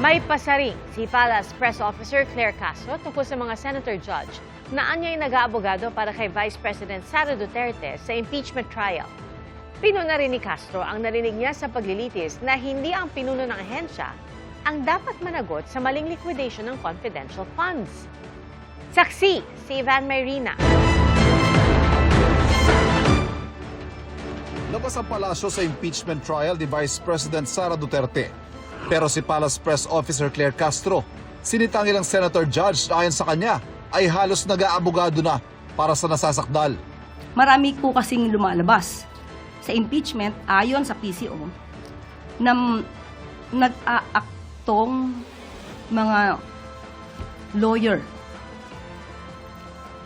May pasaring si Palace Press Officer Claire Castro tungkol sa mga senator judge na anya'y nag-aabogado para kay Vice President Sara Duterte sa impeachment trial. Pinuna rin ni Castro ang narinig niya sa paglilitis na hindi ang pinuno ng ahensya ang dapat managot sa maling liquidation ng confidential funds. Saksi si Ivan Mayrina. Labas ang palasyo sa impeachment trial ni Vice President Sara Duterte. Pero si Palace Press Officer Claire Castro, sinitang ilang senator judge na ayon sa kanya ay halos nag-aabogado na para sa nasasakdal. Marami po kasing lumalabas sa impeachment ayon sa PCO na nag-aaktong mga lawyer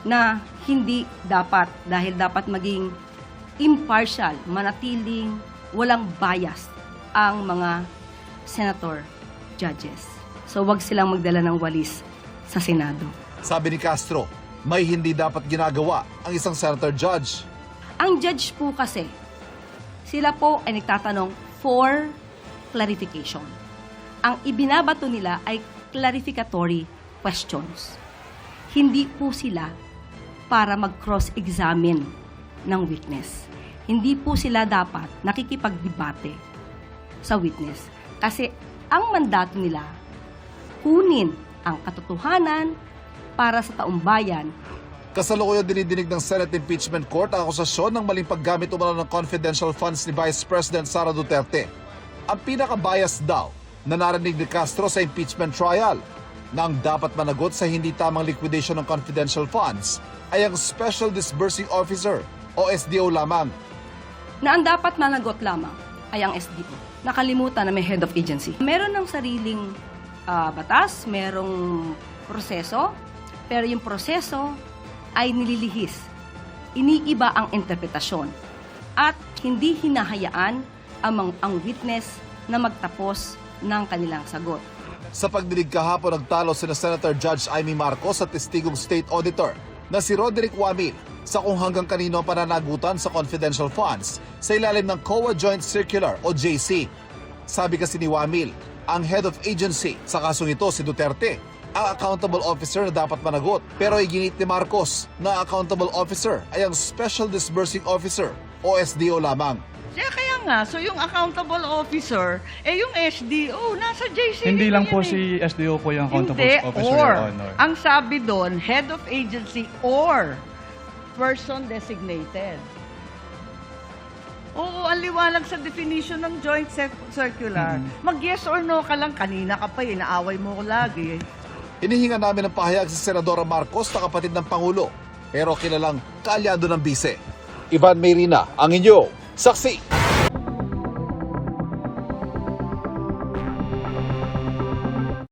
na hindi dapat dahil dapat maging impartial, manatiling walang bias ang mga senator judges. So wag silang magdala ng walis sa Senado. Sabi ni Castro, may hindi dapat ginagawa ang isang senator judge. Ang judge po kasi, sila po ay nagtatanong for clarification. Ang ibinabato nila ay clarificatory questions. Hindi po sila para mag-cross-examine ng witness. Hindi po sila dapat nakikipagdebate sa witness. Kasi ang mandato nila, kunin ang katotohanan para sa taumbayan. Kasalukuyan dinidinig ng Senate Impeachment Court ang akusasyon ng maling paggamit umano ng confidential funds ni Vice President Sara Duterte. Ang pinaka-bias daw na narinig ni Castro sa impeachment trial na ang dapat managot sa hindi tamang liquidation ng confidential funds ay ang Special Disbursing Officer o SDO lamang. Na ang dapat managot lamang ay ang SDO. Nakalimutan na may head of agency. Meron ng sariling batas, merong proseso, pero yung proseso ay nililihis. Iniiba ang interpretasyon at hindi hinahayaan ang witness na magtapos ng kanilang sagot. Sa pagdinig kahapon, nagtalo sina Senator Judge Amy Marcos sa testigong State Auditor na si Roderick Wamil sa kung hanggang kanino ang pananagutan sa confidential funds sa ilalim ng COA Joint Circular o JC. Sabi kasi ni Wamil, ang head of agency sa kasong ito si Duterte, ang accountable officer na dapat managot. Pero iginit ni Marcos na accountable officer ay ang Special Disbursing Officer o SDO lamang. Kaya nga, so yung accountable officer, yung SDO, nasa JC. Hindi lang po yan si SDO po yung accountable Hindi, officer, or. Your Honor. Ang sabi doon, head of agency or person designated. Oo, ang liwanag sa definition ng joint circular. Mag-yes or no ka lang, kanina ka pa, inaaway mo ko lagi. Hinihinga namin ng pahayag si Senadora Marcos na kapatid ng Pangulo, pero kilalang kaalyado ng bise. Ivan Mayrina, ang inyo, saksi.